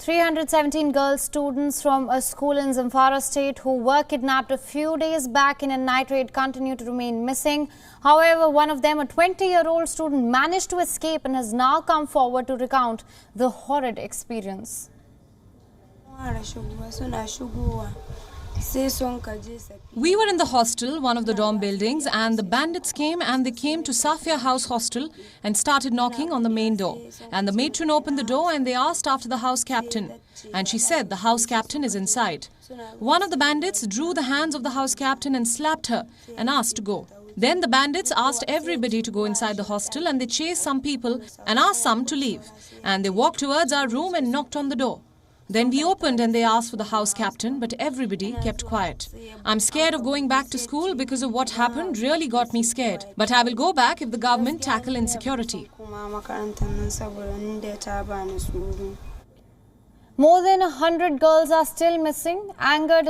317 girl students from a school in Zamfara state who were kidnapped a few days back in a night raid continue to remain missing. However, one of them, a 20-year-old student, managed to escape and has now come forward to recount the horrid experience. We were in the hostel, one of the dorm buildings, and the bandits came and they came to Safia House Hostel and started knocking on the main door. And the matron opened the door and they asked after the house captain. And she said the house captain is inside. One of the bandits drew the hands of the house captain and slapped her and asked to go. Then the bandits asked everybody to go inside the hostel and they chased some people and asked some to leave. And they walked towards our room and knocked on the door. Then we opened and they asked for the house captain, but everybody kept quiet. I'm scared of going back to school because of what happened really got me scared. But I will go back if the government tackle insecurity. More than 100 girls are still missing. Angered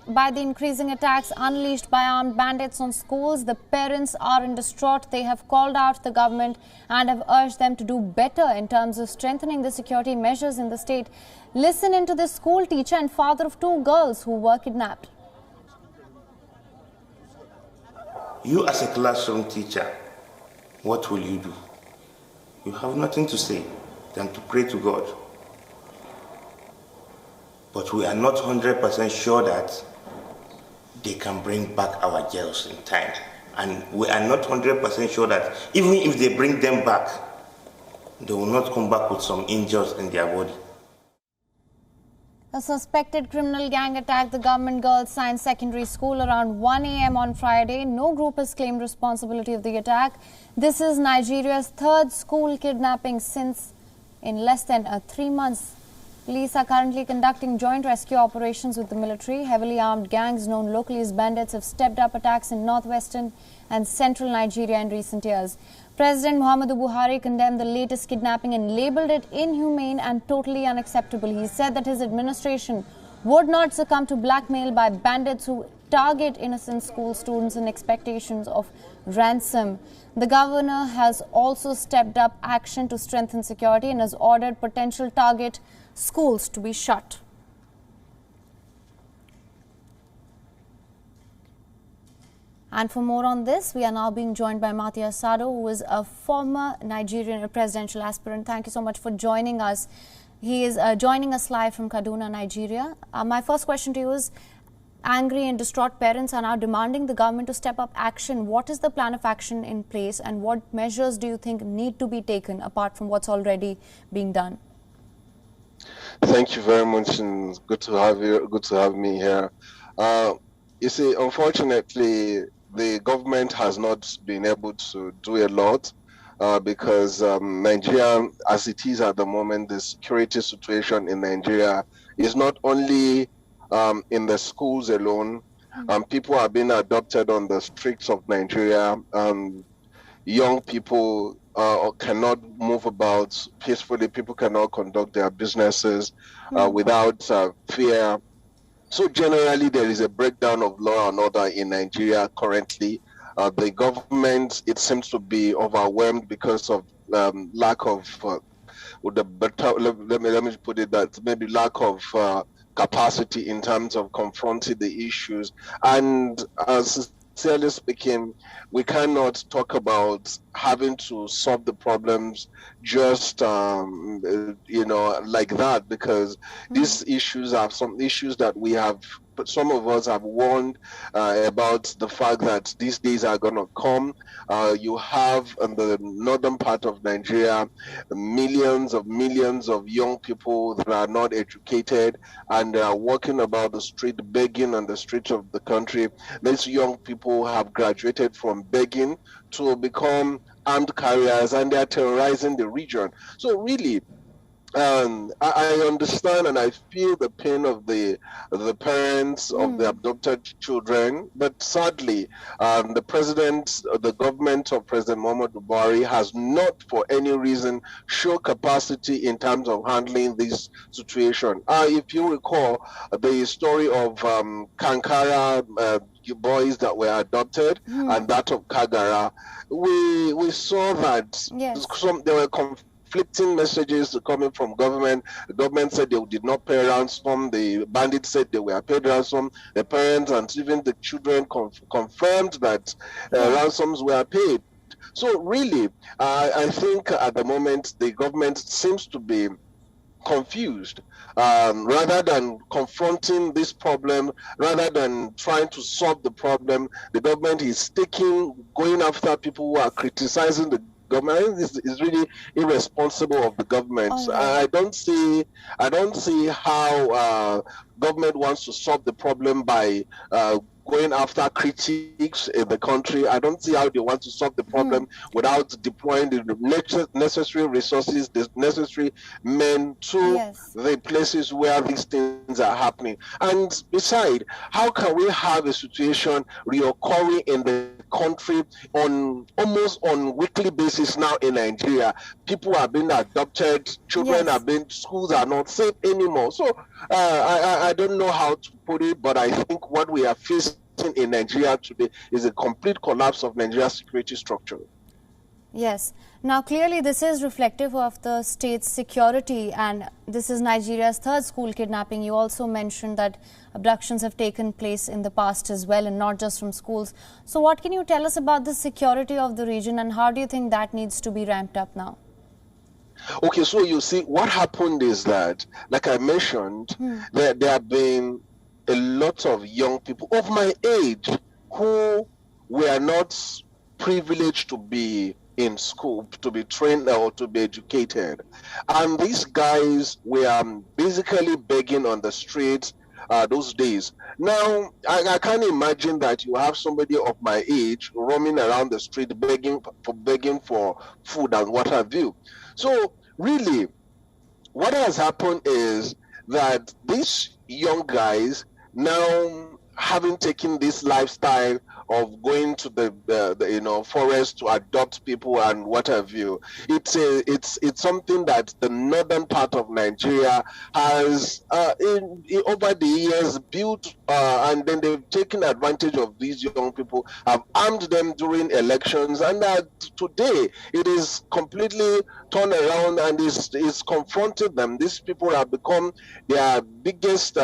by the increasing attacks unleashed by armed bandits on schools, the parents are in distraught. They have called out the government and have urged them to do better in terms of strengthening the security measures in the state. Listen into this school teacher and father of 2 girls who were kidnapped. You as a classroom teacher, what will you do? You have nothing to say than to pray to God. But we are not 100% sure that they can bring back our girls in time. And we are not 100% sure that even if they bring them back, they will not come back with some injuries in their body. A suspected criminal gang attacked the government girls' science secondary school around 1 a.m. on Friday. No group has claimed responsibility of the attack. This is Nigeria's 3rd school kidnapping since in less than 3 months. Police are currently conducting joint rescue operations with the military. Heavily armed gangs known locally as bandits have stepped up attacks in northwestern and central Nigeria in recent years. President Muhammadu Buhari condemned the latest kidnapping and labelled it inhumane and totally unacceptable. He said that his administration would not succumb to blackmail by bandits who target innocent school students in expectations of ransom. The governor has also stepped up action to strengthen security and has ordered potential target schools to be shut. And for more on this, we are now being joined by Matia Sado, who is a former Nigerian presidential aspirant. Thank you so much for joining us. He is joining us live from Kaduna, Nigeria. My first question to you is, angry and distraught parents are now demanding the government to step up action. What is the plan of action in place and what measures do you think need to be taken apart from what's already being done? Thank you very much, and good to have you. Good to have me here. You see, unfortunately, the government has not been able to do a lot because Nigeria, as it is at the moment, the security situation in Nigeria is not only in the schools alone. People are being adopted on the streets of Nigeria. Young people cannot move about peacefully. People cannot conduct their businesses without fear. So generally, there is a breakdown of law and order in Nigeria currently. The government, it seems to be overwhelmed because of lack of, let me put it that, maybe lack of capacity in terms of confronting the issues. And sincerely speaking, we cannot talk about having to solve the problems just like that, because these issues are some issues that we have, but some of us have warned about the fact that these days are going to come. You have in the northern part of Nigeria millions of young people that are not educated and are walking about the street begging on the streets of the country. These young people have graduated from begging to become armed carriers, and they are terrorizing the region. So really, I understand and I feel the pain of the parents of the abducted children, but sadly, the government of President Muhammadu Buhari has not, for any reason, shown capacity in terms of handling this situation. If you recall the story of Kankara boys that were adopted and that of Kagara, we saw that there were conflicting messages coming from government. The government said they did not pay ransom. The bandits said they were paid ransom. The parents and even the children confirmed that ransoms were paid. So really, I think at the moment the government seems to be confused. Rather than confronting this problem, rather than trying to solve the problem, the government is going after people who are criticizing the government. I think this is really irresponsible of the government. I don't see how government wants to solve the problem by going after critics in the country. I don't see how they want to solve the problem without deploying the necessary resources, the necessary men to the places where these things are happening. And besides, how can we have a situation reoccurring in the country almost on weekly basis now in Nigeria? People are being adopted, children are being, schools are not safe anymore. So I don't know how to put it, but I think what we are facing in Nigeria today is a complete collapse of Nigeria's security structure. Yes. Now, clearly, this is reflective of the state's security, and this is Nigeria's third school kidnapping. You also mentioned that abductions have taken place in the past as well, and not just from schools. So what can you tell us about the security of the region, and how do you think that needs to be ramped up now? Okay, so you see, what happened is that, like I mentioned, there have been a lot of young people of my age who were not privileged to be in school, to be trained or to be educated. And these guys were basically begging on the streets those days. Now, I can't imagine that you have somebody of my age roaming around the street begging for food and what have you. So really, what has happened is that these young guys, now having taken this lifestyle of going to the forest to adopt people and what have you, it's something that the northern part of Nigeria has over the years built, and then they've taken advantage of these young people, have armed them during elections, and today it is completely turned around and is confronted them. These people have become their biggest group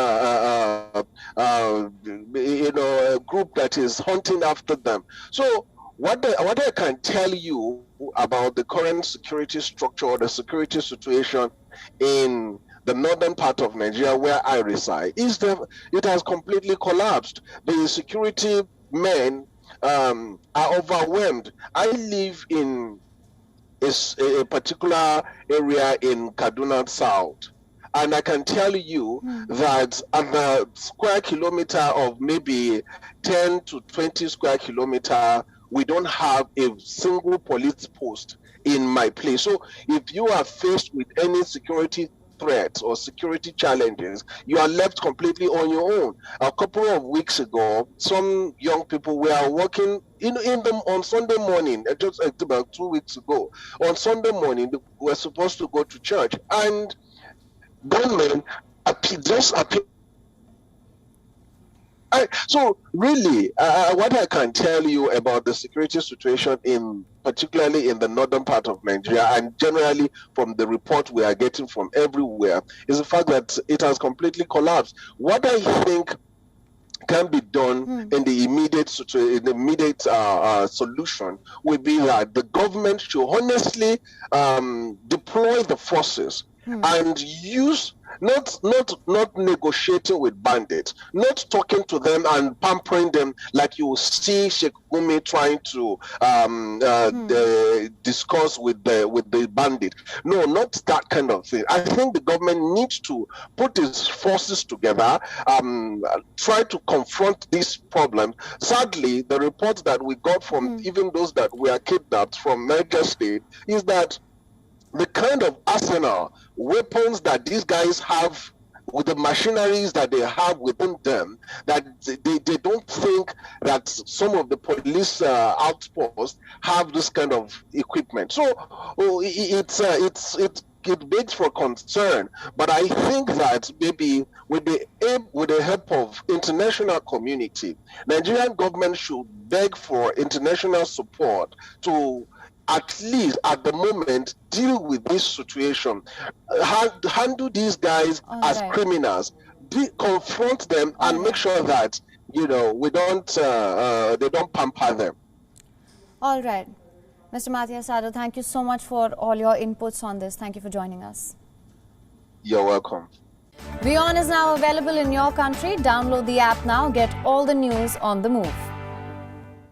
that is hunting after them. So what I can tell you about the current security structure or the security situation in the northern part of Nigeria where I reside is that it has completely collapsed. The security men are overwhelmed. I live in a particular area in Kaduna South. And I can tell you that at the square kilometer of maybe 10 to 20 square kilometer, we don't have a single police post in my place. So if you are faced with any security threats or security challenges, you are left completely on your own. A couple of weeks ago, some young people were walking on Sunday morning, just about 2 weeks ago. On Sunday morning, they were supposed to go to church, and gunmen just appear. So really, what I can tell you about the security situation particularly in the northern part of Nigeria, and generally from the report we are getting from everywhere, is the fact that it has completely collapsed. What I think can be done in the immediate solution would be that the government should honestly deploy the forces and use not negotiating with bandits, not talking to them and pampering them like you see Sheikh Gumi trying to discuss with the bandit. No, not that kind of thing. I think the government needs to put its forces together, try to confront this problem. Sadly, the reports that we got from even those that were kidnapped from Niger State is that the kind of arsenal, weapons that these guys have, with the machineries that they have within them, that they don't think that some of the police outposts have this kind of equipment. So it begs for concern. But I think that maybe with the help of international community, Nigerian government should beg for international support to at least at the moment, deal with this situation. Handle these guys as criminals. Confront them and make sure that, we don't, they don't pamper them. All right. Mr. Matthias Sado, thank you so much for all your inputs on this. Thank you for joining us. You're welcome. WION is now available in your country. Download the app now. Get all the news on the move.